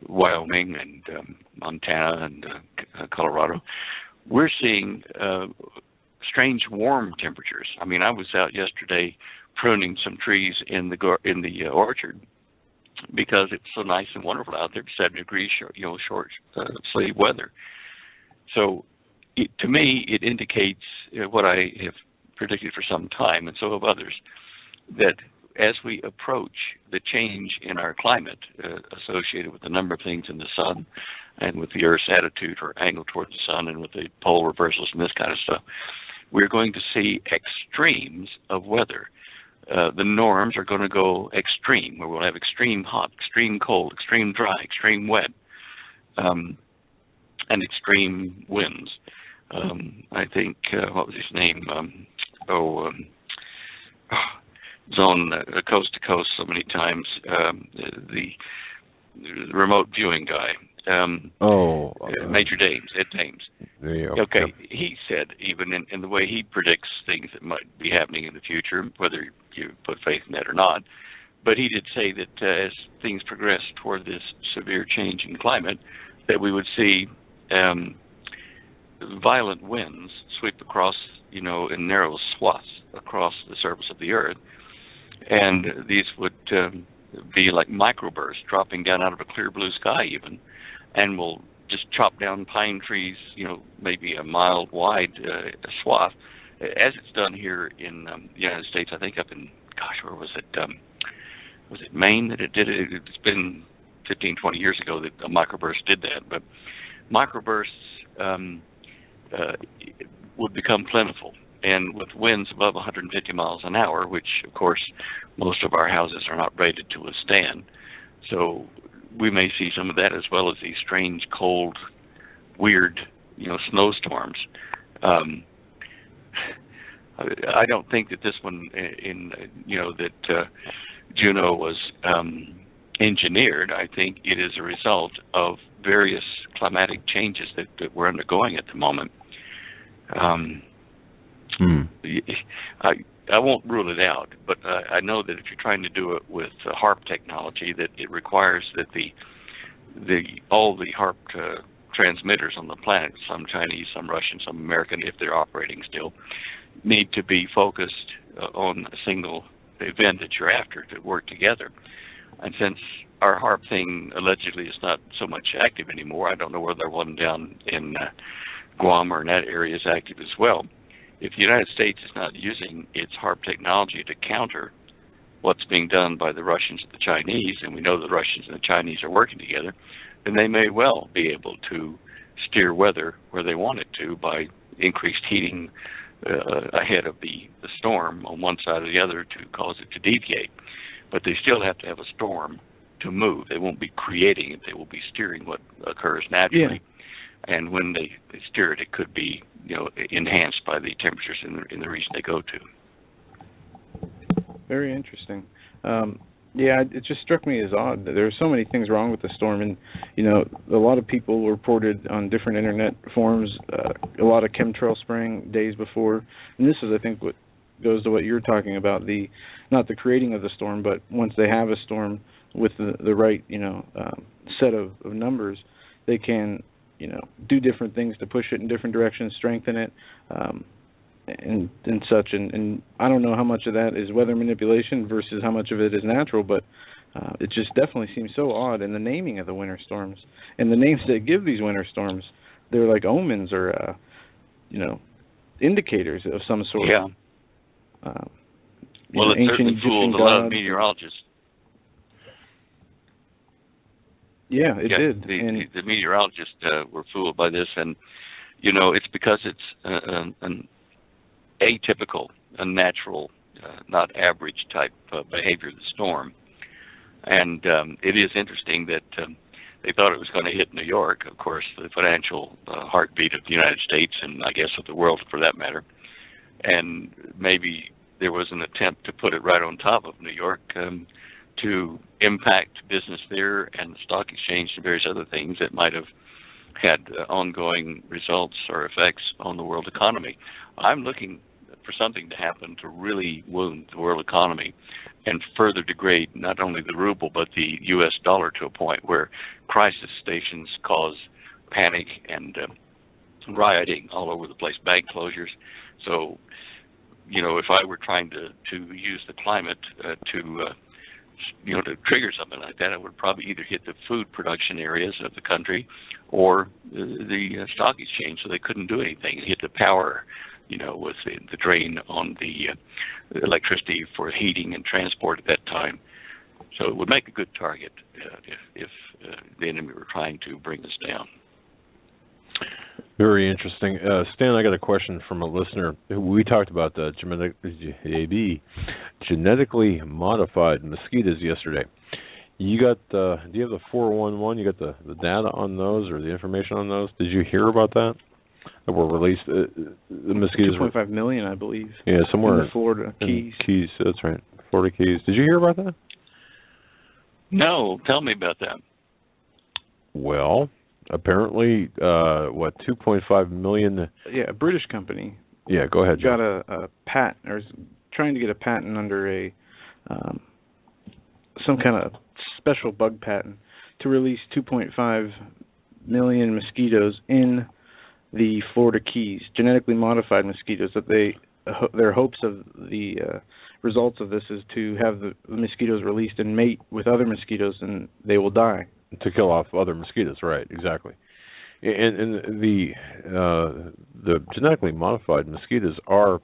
Wyoming and Montana and Colorado, we're seeing strange warm temperatures. I mean, I was out yesterday pruning some trees in the orchard because it's so nice and wonderful out there, 70 degrees, short sleeve weather. So, to me, it indicates what I have predicted for some time, and so have others, that as we approach the change in our climate associated with the number of things in the sun and with the Earth's attitude or angle toward the sun and with the pole reversals and this kind of stuff, we're going to see extremes of weather. The norms are going to go extreme, where we'll have extreme hot, extreme cold, extreme dry, extreme wet, and extreme winds. I think, what was his name? Zone coast to coast so many times. The remote viewing guy. Major Dames, Ed Dames. Okay, he said, even in the way he predicts things that might be happening in the future, whether you put faith in that or not, but he did say that as things progress toward this severe change in climate, that we would see violent winds sweep across, in narrow swaths across the surface of the Earth, and these would be like microbursts dropping down out of a clear blue sky even, and will just chop down pine trees, maybe a mile wide swath, as it's done here in the United States. I think up in, where was it? Was it Maine that it did it? It's been 15, 20 years ago that a microburst did that. But microbursts would become plentiful, and with winds above 150 miles an hour, which, of course, most of our houses are not rated to withstand. So we may see some of that, as well as these strange, cold, weird, snowstorms. I don't think that this one, that Juno was engineered. I think it is a result of various climatic changes that we're undergoing at the moment. I won't rule it out, but I know that if you're trying to do it with HARP technology, that it requires that all the HARP transmitters on the planet, some Chinese, some Russian, some American, if they're operating still, need to be focused on a single event that you're after to work together. And since our HARP thing allegedly is not so much active anymore. I don't know whether one down in Guam or in that area is active as well. If the United States is not using its HARP technology to counter what's being done by the Russians and the Chinese, and we know the Russians and the Chinese are working together, then they may well be able to steer weather where they want it to by increased heating ahead of the storm on one side or the other to cause it to deviate. But they still have to have a storm to move. They won't be creating it. They will be steering what occurs naturally. Yeah. And when they steer it, it could be enhanced by the temperatures in the region they go to. Very interesting. Yeah, it just struck me as odd that there are so many things wrong with the storm, and a lot of people reported on different internet forums a lot of chemtrail spraying days before, and this is, I think, what goes to what you're talking about, not the creating of the storm, but once they have a storm with the right set of numbers, they can do different things to push it in different directions, strengthen it, and such, and I don't know how much of that is weather manipulation versus how much of it is natural, but it just definitely seems so odd. And the naming of the winter storms and the names they give these winter storms, they're like omens or indicators of some sort. Yeah. Well, it certainly fooled a lot of meteorologists. Yeah, it did. The meteorologists were fooled by this, and it's because it's an atypical, unnatural, not average type behavior of the storm. And it is interesting that they thought it was going to hit New York, of course, the financial heartbeat of the United States, and I guess of the world for that matter. And maybe there was an attempt to put it right on top of New York to impact business there and the stock exchange and various other things that might have had ongoing results or effects on the world economy. I'm looking for something to happen to really wound the world economy and further degrade not only the ruble but the U.S. dollar to a point where crisis stations cause panic and rioting all over the place, bank closures. So, if I were trying to use the climate to trigger something like that, I would probably either hit the food production areas of the country or the stock exchange, so they couldn't do anything. Hit the power, with the drain on the electricity for heating and transport at that time. So it would make a good target if the enemy were trying to bring us down. Very interesting. Stan, I got a question from a listener. We talked about the genetically modified mosquitoes yesterday. Do you have the 411? You got the data on those or the information on those? Did you hear about that? That were released? The mosquitoes 2.5 million, I believe. Yeah, somewhere in the Florida Keys. Keys, that's right. Florida Keys. Did you hear about that? No, tell me about that. Well, apparently, 2.5 million? Yeah, a British company. Yeah, go ahead, John. Got a patent, or is trying to get a patent under a some kind of special bug patent to release 2.5 million mosquitoes in the Florida Keys, genetically modified mosquitoes. That their hopes of the results of this is to have the mosquitoes released and mate with other mosquitoes, and they will die. To kill off other mosquitoes, right? Exactly. And the genetically modified mosquitoes are,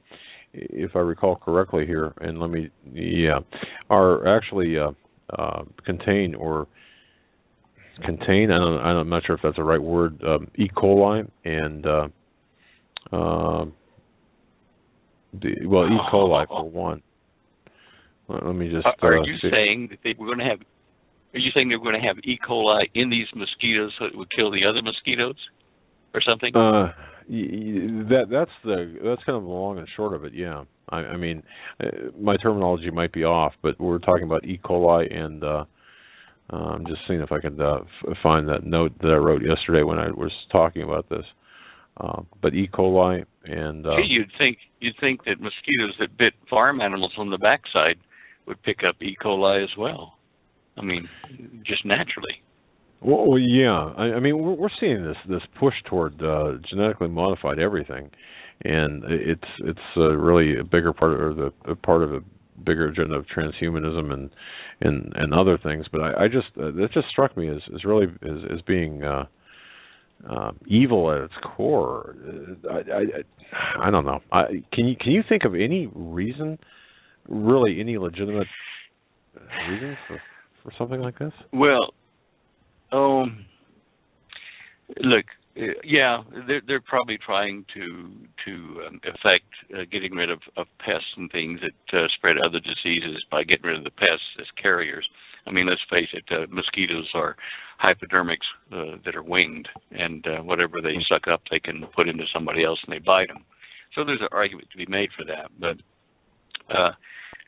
if I recall correctly here, and are actually contain. I'm not sure if that's the right word. E. coli and E. coli for one. Let me just. Are you saying that they were going to have? Are you saying they're going to have E. coli in these mosquitoes so it would kill the other mosquitoes, or something? That's kind of the long and short of it. Yeah, I mean, my terminology might be off, but we're talking about E. coli, and I'm just seeing if I can find that note that I wrote yesterday when I was talking about this. But E. coli and you'd think that mosquitoes that bit farm animals on the backside would pick up E. coli as well. I mean, just naturally. Well, yeah. I mean, we're seeing this push toward genetically modified everything, and it's really a bigger part, or the part of a bigger agenda of transhumanism and other things. But I just that just struck me as really as being evil at its core. I don't know. Can you think of any reason, really any legitimate reason for something like this? Well, look, yeah, they're probably trying to affect getting rid of pests and things that spread other diseases by getting rid of the pests as carriers. I mean, let's face it, mosquitoes are hypodermics that are winged, and whatever they suck up, they can put into somebody else and they bite them. So there's an argument to be made for that. But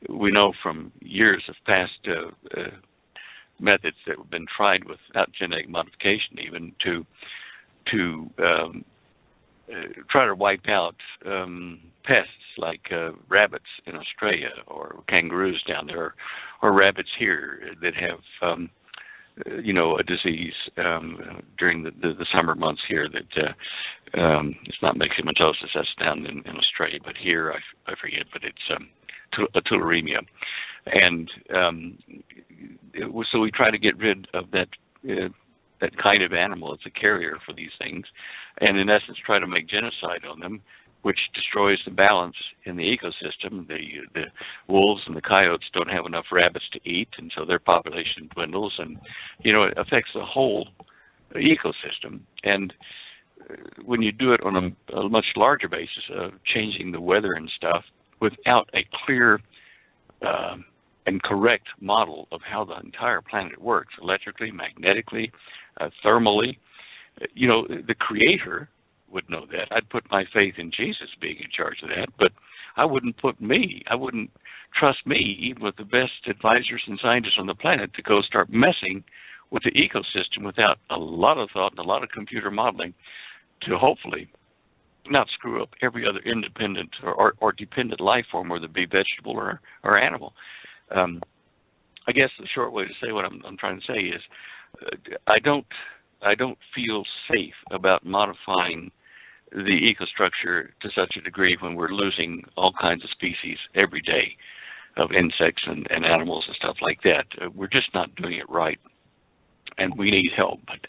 we know from years of past methods that have been tried without genetic modification even to try to wipe out pests like rabbits in Australia or kangaroos down there, or rabbits here that have a disease during the summer months here that it's not myxomatosis, that's down in Australia, but here I forget, but it's a tularemia, and so we try to get rid of that kind of animal as a carrier for these things, and in essence try to make genocide on them, which destroys the balance in the ecosystem. The wolves and the coyotes don't have enough rabbits to eat, and so their population dwindles, and it affects the whole ecosystem. And when you do it on a much larger basis of changing the weather and stuff without a clear and correct model of how the entire planet works, electrically, magnetically, thermally, the Creator would know that. I'd put my faith in Jesus being in charge of that, but I wouldn't trust me, even with the best advisors and scientists on the planet, to go start messing with the ecosystem without a lot of thought and a lot of computer modeling to hopefully not screw up every other independent or dependent life form, whether it be vegetable or animal. I guess the short way to say what I'm trying to say is I don't feel safe about modifying the ecostructure to such a degree when we're losing all kinds of species every day of insects and animals and stuff like that. We're just not doing it right, and we need help. But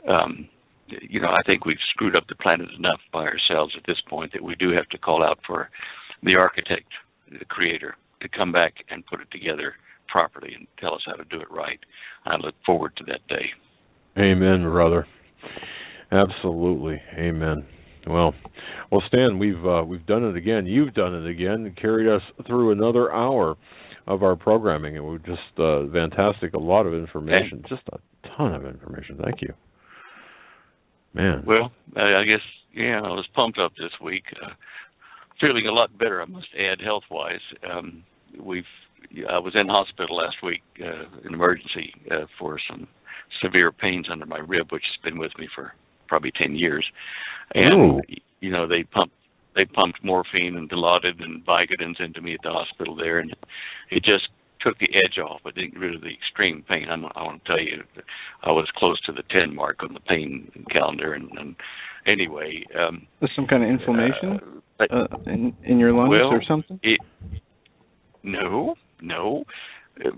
I think we've screwed up the planet enough by ourselves at this point that we do have to call out for the architect, the Creator, to come back and put it together properly and tell us how to do it right. I look forward to that day. Amen, brother. Absolutely. Amen. Well, Stan, we've done it again. You've done it again. Carried us through another hour of our programming. It was just fantastic. A lot of information. Just a ton of information. Thank you. Man. Well, I guess, I was pumped up this week. Feeling a lot better, I must add, health-wise. I was in hospital last week in emergency for some severe pains under my rib, which has been with me for probably 10 years. And, they pumped morphine and Dilaudid and Vicodins into me at the hospital there, and it just took the edge off. It didn't get rid of the extreme pain. I want to tell you, I was close to the 10 mark on the pain calendar. And anyway. Was some kind of inflammation in your lungs or something? No.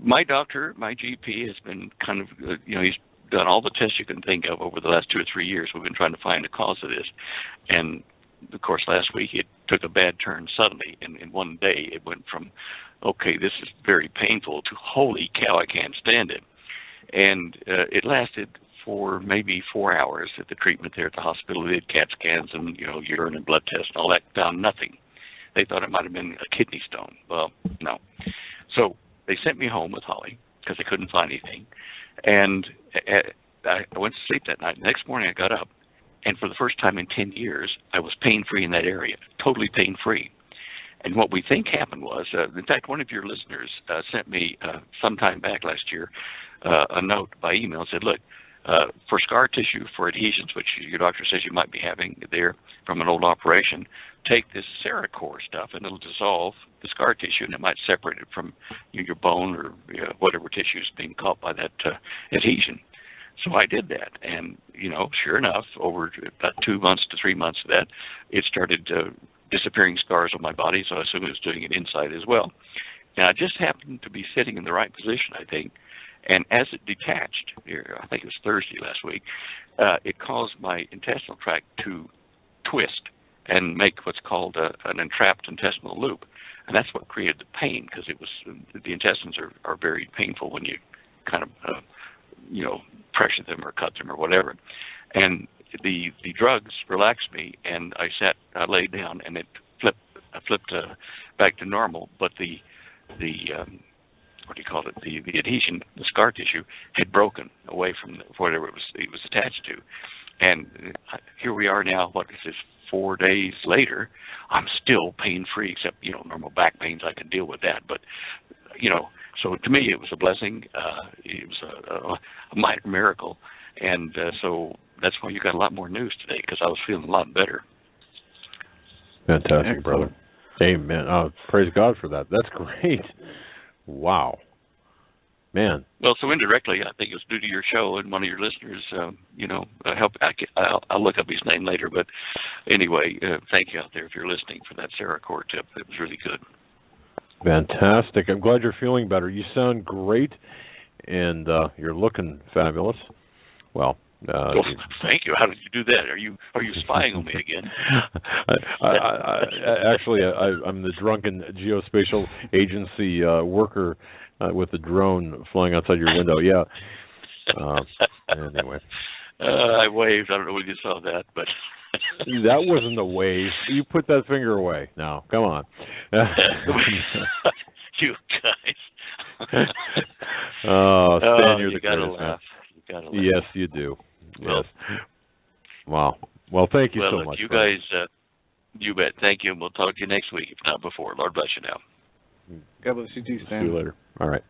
My doctor, my GP, has been kind of, he's done all the tests you can think of over the last 2 or 3 years. We've been trying to find the cause of this. And, of course, last week it took a bad turn suddenly. In one day it went from, okay, this is very painful, to holy cow, I can't stand it. And it lasted for maybe 4 hours at the treatment there at the hospital. They did CAT scans and, urine and blood tests and all that, found nothing. They thought it might have been a kidney stone. Well, no. So they sent me home with Holly because they couldn't find anything. And I went to sleep that night. The next morning I got up, and for the first time in 10 years, I was pain-free in that area, totally pain-free. And what we think happened was, in fact, one of your listeners sent me sometime back last year a note by email and said, look, for scar tissue for adhesions, which your doctor says you might be having there from an old operation, take this Ceracore stuff and it'll dissolve the scar tissue and it might separate it from your bone or whatever tissue is being caught by that adhesion. So I did that, and sure enough, over about 2 months to 3 months of that, it started disappearing scars on my body. So I assume it was doing it inside as well. Now, I just happened to be sitting in the right position, I think, and as it detached, I think it was Thursday last week, it caused my intestinal tract to twist and make what's called an entrapped intestinal loop. And that's what created the pain, because the intestines are very painful when you kind of, pressure them or cut them or whatever. And the drugs relaxed me, and I laid down, and it flipped back to normal, but the what do you call it? The adhesion, the scar tissue, had broken away from whatever it was attached to. And here we are now. What is this? 4 days later, I'm still pain-free, except normal back pains. I can deal with that, but so to me it was a blessing. It was a minor miracle, and so that's why you got a lot more news today, because I was feeling a lot better. Fantastic, brother. Amen. Praise God for that. That's great. Wow. Man. Well, so indirectly, I think it was due to your show and one of your listeners, help. I'll look up his name later, but anyway, thank you out there if you're listening for that Sarah-Core tip. It was really good. Fantastic. I'm glad you're feeling better. You sound great, and you're looking fabulous. Well, thank you. How did you do that? Are you spying on me again? I'm the drunken geospatial agency worker with the drone flying outside your window. Yeah. Anyway. I waved. I don't know if you saw that, but that wasn't a wave. You put that finger away. Now, come on. You guys. Stan, you're the gotta greatest, laugh. You gotta laugh. Yes, you do. Yes. Wow. Well, thank you so much. You guys, you bet. Thank you, and we'll talk to you next week, if not before. Lord bless you now. God bless you too, Stan. See you later. All right.